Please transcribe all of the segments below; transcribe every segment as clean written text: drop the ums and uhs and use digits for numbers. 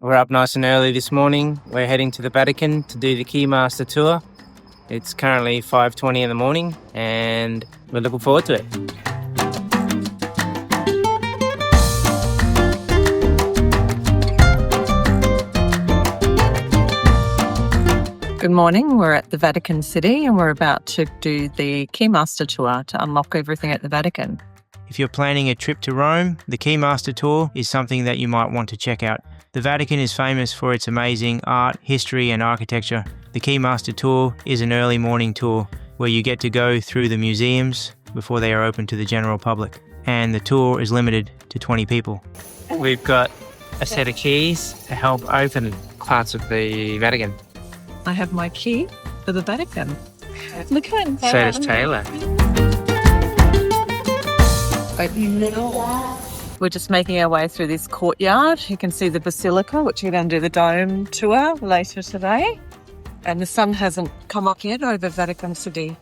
We're up nice and early this morning. We're heading to the Vatican to do the Keymaster tour. It's currently 5:20 in the morning and we're looking forward to it. Good morning. We're at the Vatican City and we're about to do the Keymaster tour to unlock everything at the Vatican. If you're planning a trip to Rome, the Keymaster tour is something that you might want to check out. The Vatican is famous for its amazing art, history and architecture. The Keymaster tour is an early morning tour where you get to go through the museums before they are open to the general public. And the tour is limited to 20 people. We've got a set of keys to help open parts of the Vatican. I have my key for the Vatican. Look at that. So does Taylor. We're just making our way through this courtyard. You can see the Basilica, which we're going to do the dome tour later today. And the sun hasn't come up yet over Vatican City.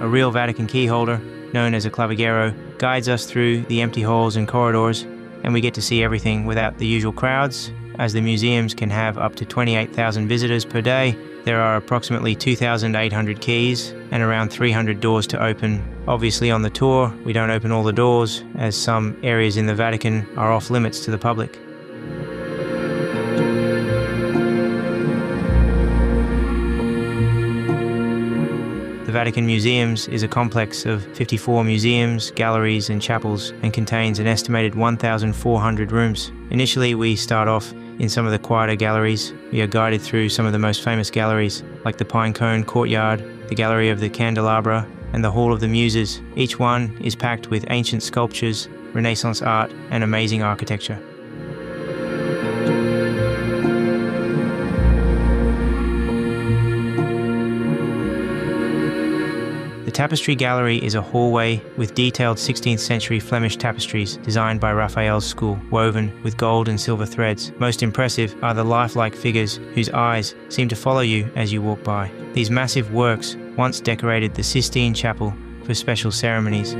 A real Vatican key holder, known as a clavigero, guides us through the empty halls and corridors, and we get to see everything without the usual crowds. As the museums can have up to 28,000 visitors per day, there are approximately 2,800 keys and around 300 doors to open. Obviously on the tour, we don't open all the doors, as some areas in the Vatican are off limits to the public. The Vatican Museums is a complex of 54 museums, galleries and chapels and contains an estimated 1,400 rooms. Initially, we start off in some of the quieter galleries. We are guided through some of the most famous galleries, like the Pinecone Courtyard, the Gallery of the Candelabra and the Hall of the Muses. Each one is packed with ancient sculptures, Renaissance art and amazing architecture. The Tapestry Gallery is a hallway with detailed 16th century Flemish tapestries designed by Raphael's school, woven with gold and silver threads. Most impressive are the lifelike figures whose eyes seem to follow you as you walk by. These massive works once decorated the Sistine Chapel for special ceremonies.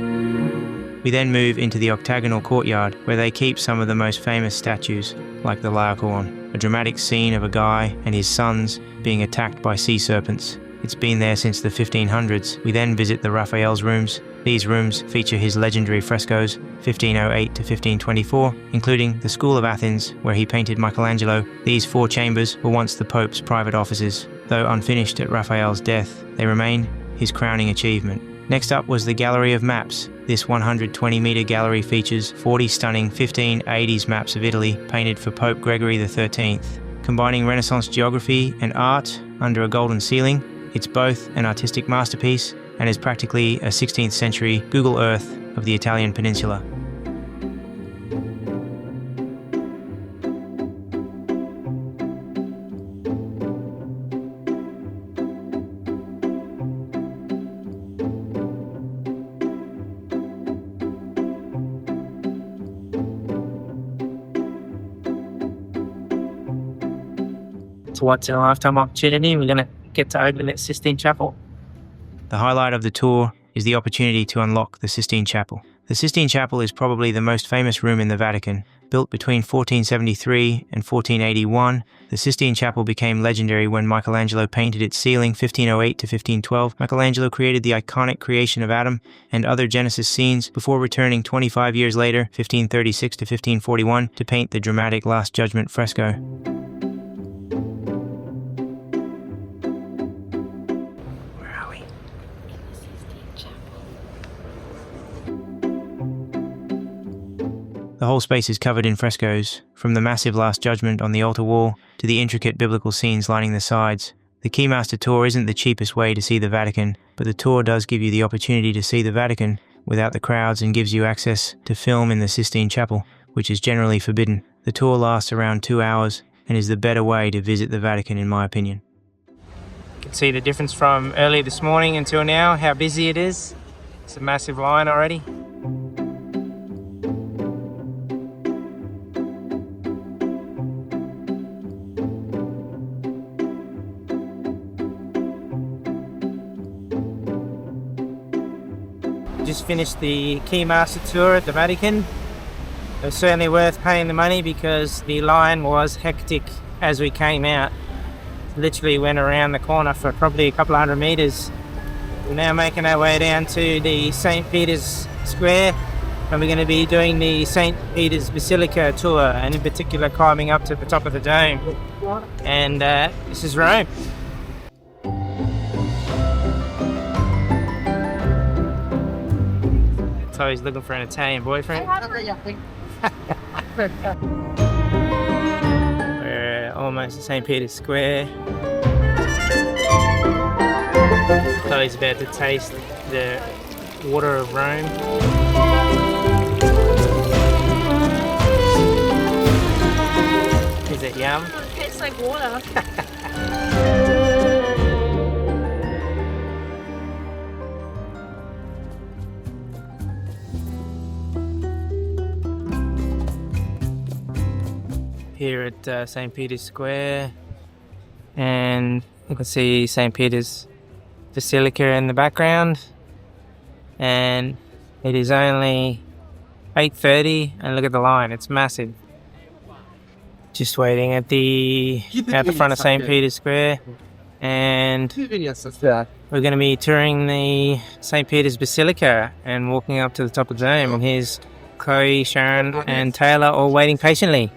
We then move into the octagonal courtyard where they keep some of the most famous statues, like the Laocoon, a dramatic scene of a guy and his sons being attacked by sea serpents. It's been there since the 1500s. We then visit the Raphael's rooms. These rooms feature his legendary frescoes, 1508 to 1524, including the School of Athens, where he painted Michelangelo. These 4 chambers were once the Pope's private offices. Though unfinished at Raphael's death, they remain his crowning achievement. Next up was the Gallery of Maps. This 120-metre gallery features 40 stunning 1580s maps of Italy, painted for Pope Gregory XIII. Combining Renaissance geography and art under a golden ceiling, it's both an artistic masterpiece and is practically a 16th century Google Earth of the Italian peninsula. It's a once-in-a-lifetime opportunity. We're going to get to open that Sistine Chapel. The highlight of the tour is the opportunity to unlock the Sistine Chapel. The Sistine Chapel is probably the most famous room in the Vatican. Built between 1473 and 1481, the Sistine Chapel became legendary when Michelangelo painted its ceiling 1508 to 1512. Michelangelo created the iconic creation of Adam and other Genesis scenes before returning 25 years later, 1536 to 1541, to paint the dramatic Last Judgment fresco. The whole space is covered in frescoes, from the massive Last Judgment on the altar wall to the intricate biblical scenes lining the sides. The Keymaster tour isn't the cheapest way to see the Vatican, but the tour does give you the opportunity to see the Vatican without the crowds and gives you access to film in the Sistine Chapel, which is generally forbidden. The tour lasts around 2 hours and is the better way to visit the Vatican in my opinion. You can see the difference from early this morning until now, how busy it is. It's a massive line already. Just finished the Keymaster tour at the Vatican. It was certainly worth paying the money because the line was hectic as we came out. Literally went around the corner for probably a couple of 100 meters. We're now making our way down to the St. Peters Square, and we're going to be doing the St. Peters Basilica tour, and in particular climbing up to the top of the dome. And this is Rome. So he's looking for an Italian boyfriend. We're almost at St. Peter's Square. Chloe's about to taste the water of Rome. Is it yum? It tastes like water. Here at St. Peter's Square, and you can see St. Peter's Basilica in the background, and it is only 8:30 and look at the line, it's massive. Just waiting at the front of St. Peter's Square, and we're going to be touring the St. Peter's Basilica and walking up to the top of the dome, and here's Chloe, Sharon and Taylor all waiting patiently.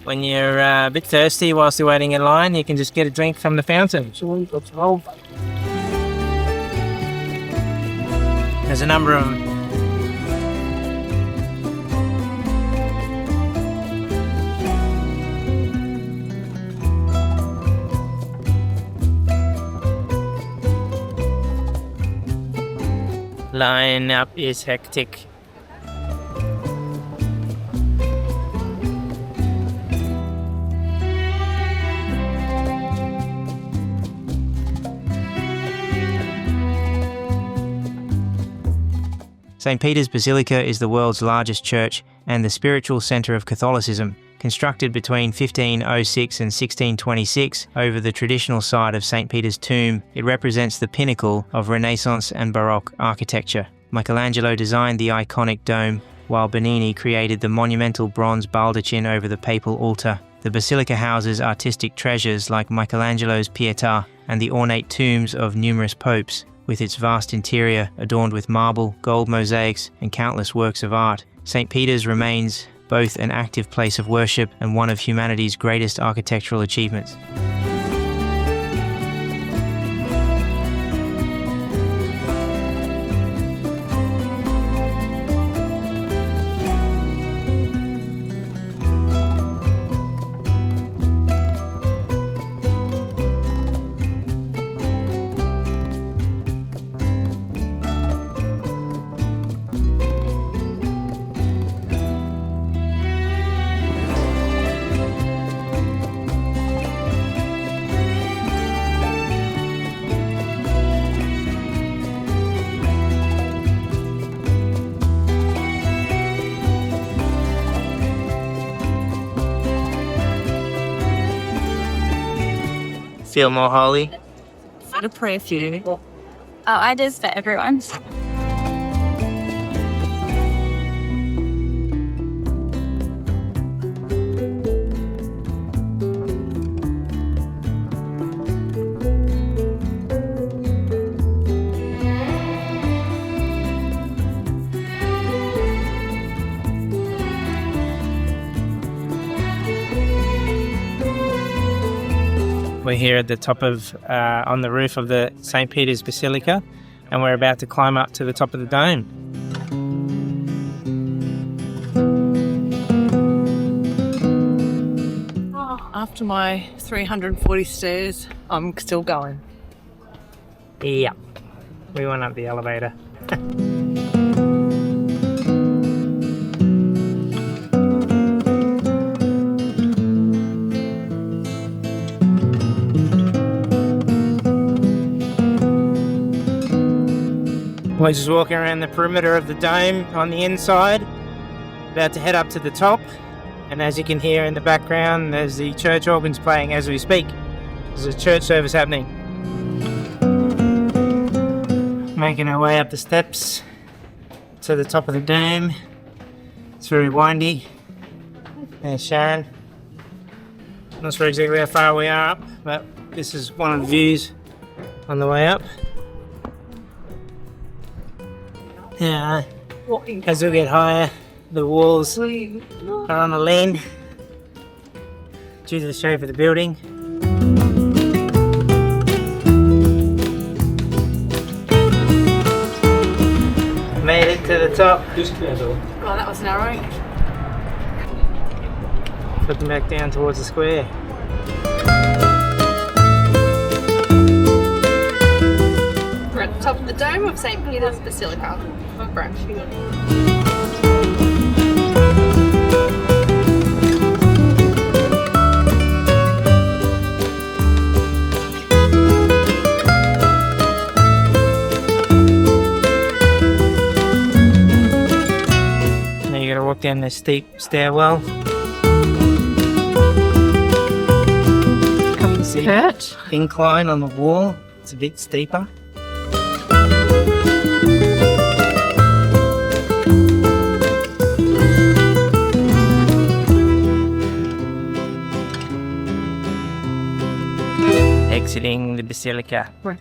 When you're a bit thirsty whilst you're waiting in line, you can just get a drink from the fountain. There's a number of them. Line up is hectic. St. Peter's Basilica is the world's largest church and the spiritual centre of Catholicism. Constructed between 1506 and 1626 over the traditional site of St. Peter's tomb, it represents the pinnacle of Renaissance and Baroque architecture. Michelangelo designed the iconic dome, while Bernini created the monumental bronze baldachin over the papal altar. The basilica houses artistic treasures like Michelangelo's Pietà and the ornate tombs of numerous popes, with its vast interior adorned with marble, gold mosaics, and countless works of art. St. Peter's remains both an active place of worship and one of humanity's greatest architectural achievements. Feel more holy? I'm going to pray for you. Oh, I just for everyone. We're here at the top of, on the roof of the St. Peter's Basilica, and we're about to climb up to the top of the dome. After my 340 stairs, I'm still going. Yeah, we went up the elevator. We're just walking around the perimeter of the dome on the inside, about to head up to the top. And as you can hear in the background, there's the church organs playing as we speak. There's a church service happening. Making our way up the steps to the top of the dome. It's very windy. There's Sharon. Not sure exactly how far we are up, but this is one of the views on the way up. Yeah, as we get higher, the walls are on the lean due to the shape of the building. Made it to the top. Oh, that was narrow. Looking back down towards the square. We're at the top of the dome of St. Peters Basilica. Brunch. Now you gotta walk down this steep stairwell. See Church. incline on the wall. It's a bit steeper. Exiting the basilica. Right.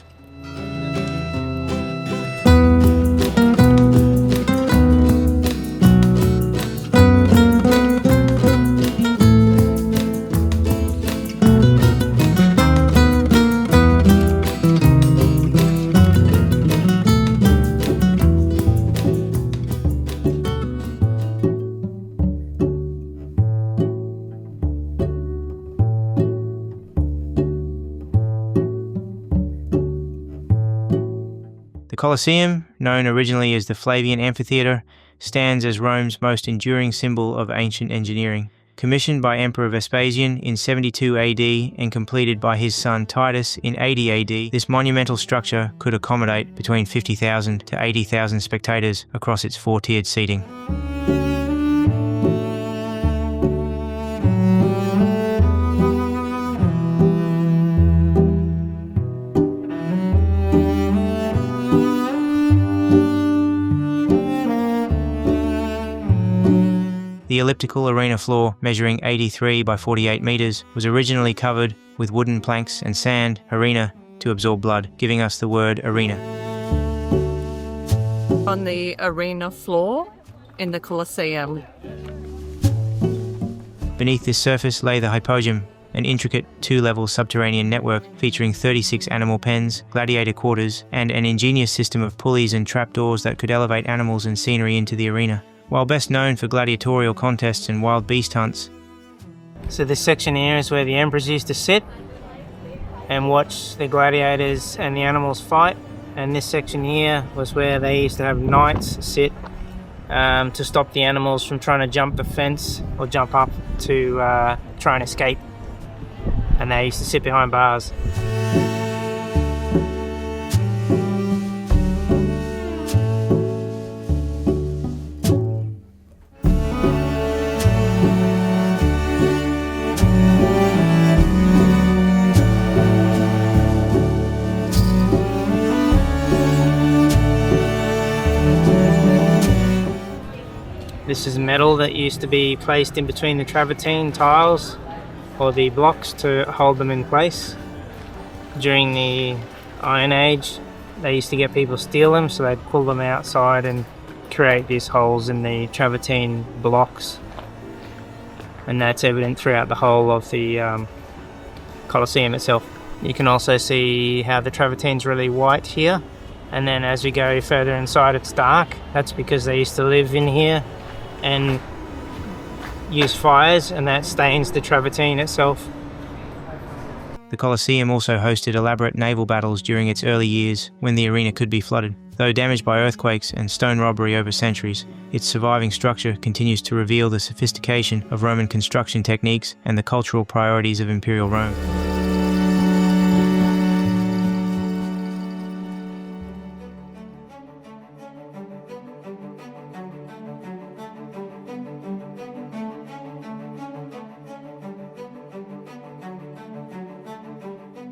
The Colosseum, known originally as the Flavian Amphitheatre, stands as Rome's most enduring symbol of ancient engineering. Commissioned by Emperor Vespasian in 72 AD and completed by his son Titus in 80 AD, this monumental structure could accommodate between 50,000 to 80,000 spectators across its four-tiered seating. The elliptical arena floor, measuring 83 by 48 metres, was originally covered with wooden planks and sand, arena, to absorb blood, giving us the word arena. On the arena floor in the Colosseum. Beneath this surface lay the hypogeum, an intricate two-level subterranean network featuring 36 animal pens, gladiator quarters, and an ingenious system of pulleys and trapdoors that could elevate animals and scenery into the arena. While best known for gladiatorial contests and wild beast hunts. So this section here is where the emperors used to sit and watch the gladiators and the animals fight. And this section here was where they used to have knights sit to stop the animals from trying to jump the fence or jump up to try and escape. And they used to sit behind bars. This is metal that used to be placed in between the travertine tiles or the blocks to hold them in place. During the Iron Age, they used to get people to steal them, so they'd pull them outside and create these holes in the travertine blocks. And that's evident throughout the whole of the Colosseum itself. You can also see how the travertine's really white here, and then as we go further inside it's dark. That's because they used to live in here and use fires, and that stains the travertine itself The Colosseum also hosted elaborate naval battles during its early years when the arena could be flooded. Though damaged by earthquakes and stone robbery over centuries, its surviving structure continues to reveal the sophistication of Roman construction techniques and the cultural priorities of Imperial Rome.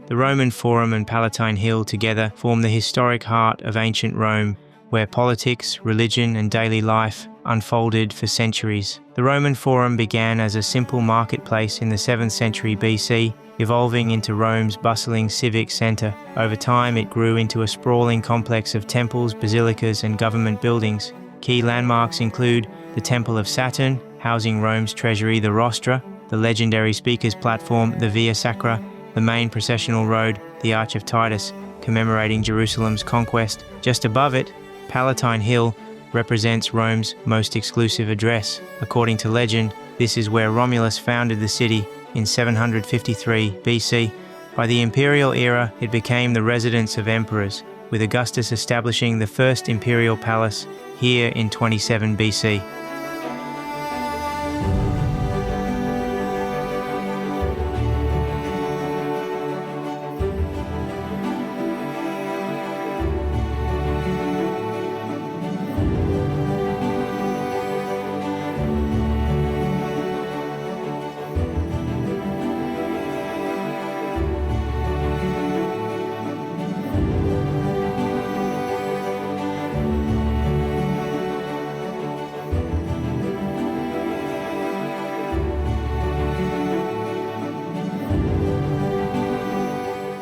The Roman Forum and Palatine Hill together form the historic heart of ancient Rome, where politics, religion, and daily life unfolded for centuries. The Roman Forum began as a simple marketplace in the 7th century BC, evolving into Rome's bustling civic centre. Over time, it grew into a sprawling complex of temples, basilicas, and government buildings. Key landmarks include the Temple of Saturn, housing Rome's treasury, the Rostra, the legendary speaker's platform, the Via Sacra, the main processional road, the Arch of Titus, commemorating Jerusalem's conquest. Just above it, Palatine Hill represents Rome's most exclusive address. According to legend, this is where Romulus founded the city in 753 BC. By the imperial era, it became the residence of emperors, with Augustus establishing the first imperial palace here in 27 BC.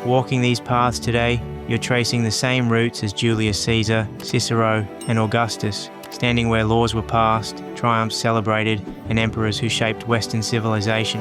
Walking these paths today, you're tracing the same routes as Julius Caesar, Cicero, and Augustus, standing where laws were passed, triumphs celebrated, and emperors who shaped Western civilization.